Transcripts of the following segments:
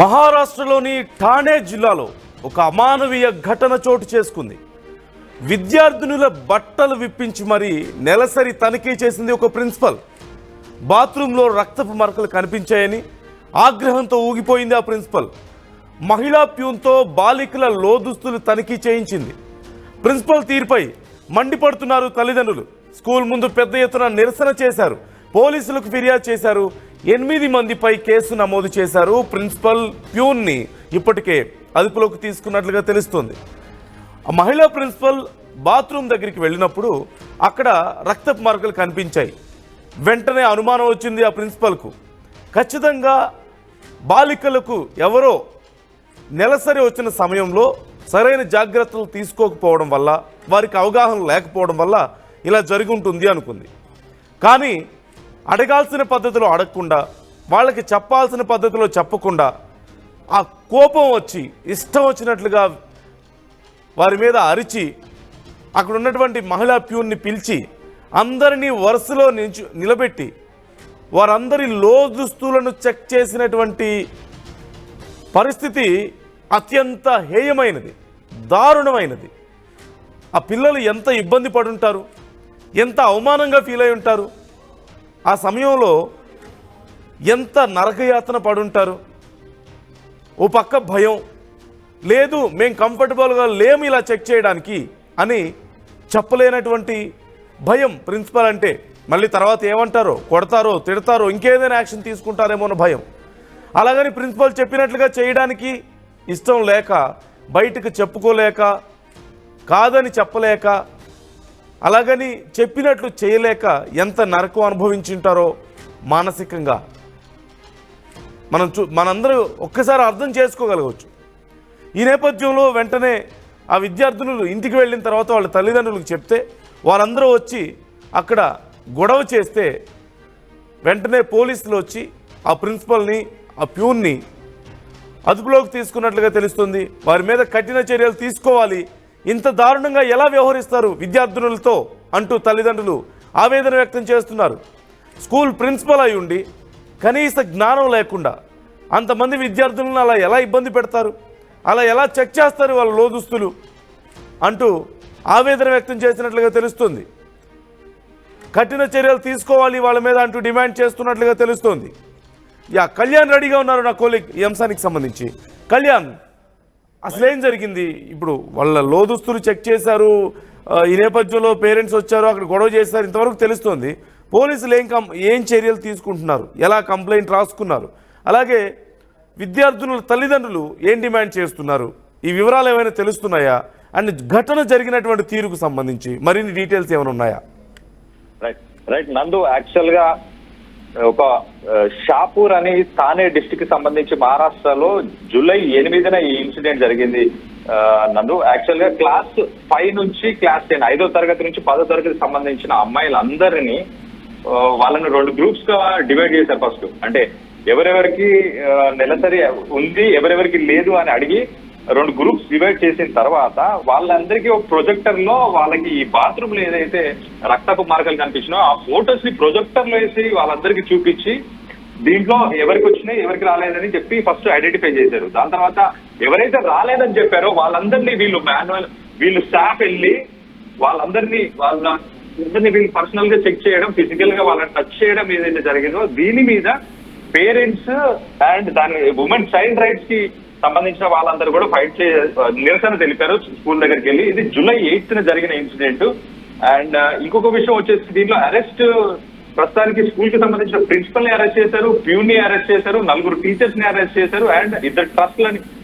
మహారాష్ట్రలోని ఠాణే జిల్లాలో ఒక అమానవీయ ఘటన చోటు చేసుకుంది. విద్యార్థినుల బట్టలు విప్పించి మరీ నెలసరి తనిఖీ చేసింది ఒక ప్రిన్సిపల్. బాత్రూంలో రక్తపు మరకలు కనిపించాయని ఆగ్రహంతో ఊగిపోయింది ఆ ప్రిన్సిపల్. మహిళా ప్యూన్తో బాలికల లోదుస్తులు తనిఖీ చేయించింది. ప్రిన్సిపల్ తీరుపై మండిపడుతున్నారు తల్లిదండ్రులు. స్కూల్ ముందు పెద్ద ఎత్తున నిరసన చేశారు. పోలీసులకు ఫిర్యాదు చేశారు. 8 మందిపై కేసు నమోదు చేశారు. ప్రిన్సిపల్ ప్యూన్ని ఇప్పటికే అదుపులోకి తీసుకున్నట్లుగా తెలుస్తోంది. ఆ మహిళా ప్రిన్సిపల్ బాత్రూమ్ దగ్గరికి వెళ్ళినప్పుడు అక్కడ రక్తపు మరకలు కనిపించాయి. వెంటనే అనుమానం వచ్చింది ఆ ప్రిన్సిపల్కు. ఖచ్చితంగా బాలికలకు ఎవరో నెలసరి వచ్చిన సమయంలో సరైన జాగ్రత్తలు తీసుకోకపోవడం వల్ల, వారికి అవగాహన లేకపోవడం వల్ల ఇలా జరిగి ఉంటుంది అనుకుంది. కానీ అడగాల్సిన పద్ధతిలో అడగకుండా, వాళ్ళకి చెప్పాల్సిన పద్ధతిలో చెప్పకుండా, ఆ కోపం వచ్చి ఇష్టం వచ్చినట్లుగా వారి మీద అరిచి అక్కడ ఉన్నటువంటి మహిళా ప్యూన్ని పిలిచి అందరినీ వరుసలో నిలబెట్టి వారందరి లోదుస్తులను చెక్ చేసినటువంటి పరిస్థితి అత్యంత హేయమైనది, దారుణమైనది. ఆ పిల్లలు ఎంత ఇబ్బంది పడుంటారు, ఎంత అవమానంగా ఫీల్ అయి ఉంటారు, ఆ సమయంలో ఎంత నరకయాతన పడుంటారు. ఓ పక్క భయం, లేదు మేము కంఫర్టబుల్గా లేము ఇలా చెక్ చేయడానికి అని చెప్పలేనటువంటి భయం ప్రిన్సిపల్ అంటే. మళ్ళీ తర్వాత ఏమంటారో, కొడతారో, తిడతారో, ఇంకేదైనా యాక్షన్ తీసుకుంటారేమో అన్న భయం. అలాగని ప్రిన్సిపల్ చెప్పినట్లుగా చేయడానికి ఇష్టం లేక, బయటకు చెప్పుకోలేక, కాదని చెప్పలేక, అలాగని చెప్పినట్లు చేయలేక ఎంత నరకం అనుభవించుంటారో మానసికంగా మనందరూ ఒక్కసారి అర్థం చేసుకోగలగవచ్చు. ఈ నేపథ్యంలో వెంటనే ఆ విద్యార్థినులు ఇంటికి వెళ్ళిన తర్వాత వాళ్ళ తల్లిదండ్రులకు చెప్తే వారందరూ వచ్చి అక్కడ గొడవ చేస్తే వెంటనే పోలీసులు వచ్చి ఆ ప్రిన్సిపల్ని, ఆ ప్యూన్ని అదుపులోకి తీసుకున్నట్లుగా తెలుస్తుంది. వారి మీద కఠిన చర్యలు తీసుకోవాలి. ఇంత దారుణంగా ఎలా వ్యవహరిస్తారు విద్యార్థినులతో అంటూ తల్లిదండ్రులు ఆవేదన వ్యక్తం చేస్తున్నారు. స్కూల్ ప్రిన్సిపల్ అయి ఉండి కనీస జ్ఞానం లేకుండా అంతమంది విద్యార్థులను అలా ఎలా ఇబ్బంది పెడతారు, అలా ఎలా చెక్ చేస్తారు వాళ్ళ లోదుస్తులు అంటూ ఆవేదన వ్యక్తం చేసినట్లుగా తెలుస్తుంది. కఠిన చర్యలు తీసుకోవాలి వాళ్ళ మీద అంటూ డిమాండ్ చేస్తున్నట్లుగా తెలుస్తోంది. కళ్యాణ్ రెడీగా ఉన్నారు నా కోలీగ్ ఈ అంశానికి సంబంధించి. కళ్యాణ్, అసలేం జరిగింది? ఇప్పుడు వాళ్ళ లోదుస్తులు చెక్ చేశారు, ఈ నేపథ్యంలో పేరెంట్స్ వచ్చారు, అక్కడ గొడవ చేశారు, ఇంతవరకు తెలుస్తోంది. పోలీసులు ఏం చర్యలు తీసుకుంటున్నారు, ఎలా కంప్లైంట్ రాసుకున్నారు, అలాగే విద్యార్థుల తల్లిదండ్రులు ఏం డిమాండ్ చేస్తున్నారు, ఈ వివరాలు ఏమైనా తెలుస్తున్నాయా? అండ్ ఘటన జరిగినటువంటి తీరుకు సంబంధించి మరిన్ని డీటెయిల్స్ ఏమైనా ఉన్నాయా? రైట్ నందు, యాక్చువల్ గా ఒక షాపూర్ అని థానే డిస్టిక్ కి సంబంధించి మహారాష్ట్రలో జూలై 8న ఈ ఇన్సిడెంట్ జరిగింది నందు. యాక్చువల్ గా క్లాస్ 5 నుంచి క్లాస్ 10, 5వ తరగతి నుంచి 10వ తరగతికి సంబంధించిన అమ్మాయిలందరినీ వాళ్ళని 2 గ్రూప్స్ గా డివైడ్ చేశారు. ఫస్ట్ అంటే ఎవరెవరికి నెలసరి ఉంది, ఎవరెవరికి లేదు అని అడిగి 2 గ్రూప్స్ డివైడ్ చేసిన తర్వాత వాళ్ళందరికీ ఒక ప్రొజెక్టర్ లో వాళ్ళకి ఈ బాత్రూమ్ లో ఏదైతే రక్తపు మార్కలు కనిపించినో ఆ ఫోటోస్ ని ప్రొజెక్టర్ లో వేసి వాళ్ళందరికీ చూపించి దీంట్లో ఎవరికి వచ్చినాయి ఎవరికి రాలేదని చెప్పి ఫస్ట్ ఐడెంటిఫై చేశారు. దాని తర్వాత ఎవరైతే రాలేదని చెప్పారో వాళ్ళందరినీ వీళ్ళు స్టాఫ్ వెళ్ళి వాళ్ళందరినీ వీళ్ళు పర్సనల్ గా చెక్ చేయడం, ఫిజికల్ గా వాళ్ళని టచ్ చేయడం ఏదైతే జరిగిందో దీని మీద పేరెంట్స్ అండ్ దాని ఉమెన్ చైల్డ్ రైట్స్ కి సంబంధించిన వాళ్ళందరూ కూడా నిరసన తెలిపారు స్కూల్ దగ్గరికి వెళ్ళి. ఇది జూలై 8న జరిగిన ఇన్సిడెంట్. అండ్ ఇంకొక విషయం వచ్చేసి దీంట్లో అరెస్ట్ ప్రస్తుతానికి స్కూల్ కి సంబంధించిన ప్రిన్సిపల్ ని అరెస్ట్ చేశారు, ప్యూన్ ని అరెస్ట్ చేశారు, 4 టీచర్స్ ని అరెస్ట్ చేశారు, అండ్ 2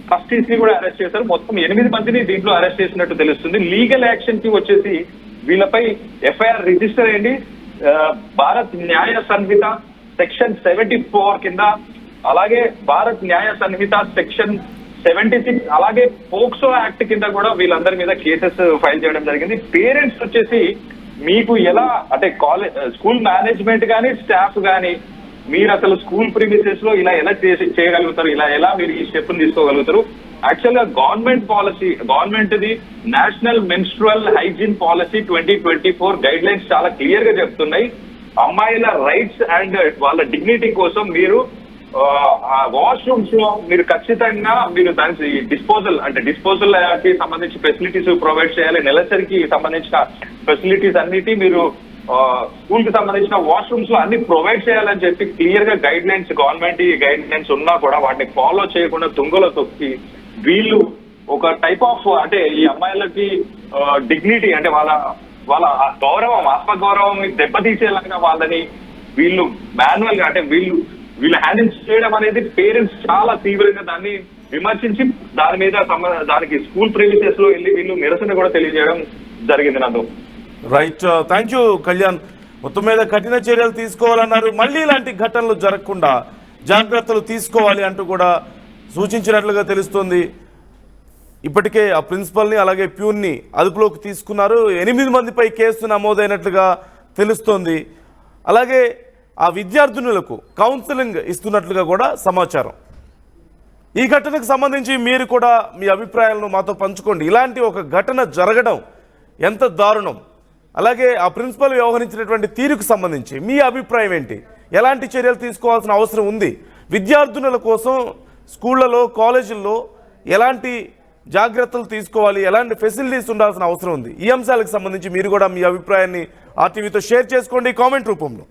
ట్రస్టీస్ ని కూడా అరెస్ట్ చేశారు. మొత్తం 8 మందిని దీంట్లో అరెస్ట్ చేసినట్టు తెలుస్తుంది. లీగల్ యాక్షన్ కి వచ్చేసి వీళ్ళపై ఎఫ్ఐఆర్ రిజిస్టర్ అయ్యింది. భారత్ న్యాయ సంహిత సెక్షన్ 74 కింద, అలాగే భారత్ న్యాయ సంహిత సెక్షన్ 76, అలాగే పోక్సో యాక్ట్ కింద కూడా వీళ్ళందరి మీద కేసెస్ ఫైల్ చేయడం జరిగింది. పేరెంట్స్ వచ్చేసి మీకు ఎలా అంటే స్కూల్ మేనేజ్మెంట్ కానీ స్టాఫ్ కానీ మీరు అసలు స్కూల్ ప్రిమిసెస్ లో ఇలా ఎలా చేయగలుగుతారు, ఇలా ఎలా మీరు ఈ స్టెప్ తీసుకోగలుగుతారు? యాక్చువల్ గా government the national menstrual hygiene policy 2024 guide lines చాలా క్లియర్ గా చెప్తున్నాయి. అమ్మాయిల రైట్స్ అండ్ వాళ్ళ డిగ్నిటీ కోసం మీరు ఆ వాష్రూమ్స్ లో మీరు ఖచ్చితంగా మీరు దానికి డిస్పోజల్ కి సంబంధించి ఫెసిలిటీస్ ప్రొవైడ్ చేయాలి. నెలసరికి సంబంధించిన ఫెసిలిటీస్ అన్నిటి మీరు స్కూల్ కి సంబంధించిన వాష్రూమ్స్ లో అన్ని ప్రొవైడ్ చేయాలని చెప్పి క్లియర్ గా గవర్నమెంట్ గైడ్ లైన్స్ ఉన్నా కూడా వాటిని ఫాలో చేయకుండా తుంగలో తొక్కి వీళ్ళు ఒక టైప్ ఆఫ్ అంటే ఈ అమ్మాయిలకి డిగ్నిటీ అంటే వాళ్ళ గౌరవం, ఆత్మగౌరవం దెబ్బతీసేలాగా వాళ్ళని వీళ్ళు మాన్యువల్ గా అంటే వీళ్ళు హ్యాండిల్ చేయడం అనేది పేరెంట్స్ చాలా తీవ్రంగా దాన్ని విమర్శించి దానికి స్కూల్ ప్రిమిసెస్ లో వెళ్ళి వీళ్ళు నిరసన కూడా తెలియజేయడం జరిగింది. నందు రైట్, థ్యాంక్ యూ కళ్యాణ్. మొత్తం మీద కఠిన చర్యలు తీసుకోవాలన్నారు. మళ్ళీ ఇలాంటి ఘటనలు జరగకుండా జాగ్రత్తలు తీసుకోవాలి అంటూ కూడా సూచించినట్లుగా తెలుస్తోంది. ఇప్పటికే ఆ ప్రిన్సిపల్ని అలాగే ప్యూన్ని అదుపులోకి తీసుకున్నారు. 8 మందిపై కేసు నమోదైనట్లుగా తెలుస్తోంది. అలాగే ఆ విద్యార్థినులకు కౌన్సిలింగ్ ఇస్తున్నట్లుగా కూడా సమాచారం. ఈ ఘటనకు సంబంధించి మీరు కూడా మీ అభిప్రాయాలను మాతో పంచుకోండి. ఇలాంటి ఒక ఘటన జరగడం ఎంత దారుణం, అలాగే ఆ ప్రిన్సిపల్ వ్యవహరించినటువంటి తీరుకు సంబంధించి మీ అభిప్రాయం ఏంటి? ఎలాంటి చర్యలు తీసుకోవాల్సిన అవసరం ఉంది? విద్యార్థినుల కోసం స్కూళ్లలో, కాలేజీల్లో ఎలాంటి జాగ్రత్తలు తీసుకోవాలి, ఎలాంటి ఫెసిలిటీస్ ఉండాల్సిన అవసరం ఉంది? ఈ అంశాలకు సంబంధించి మీరు కూడా మీ అభిప్రాయాన్ని ఆర్టీవీతో షేర్ చేసుకోండి కామెంట్ రూపంలో.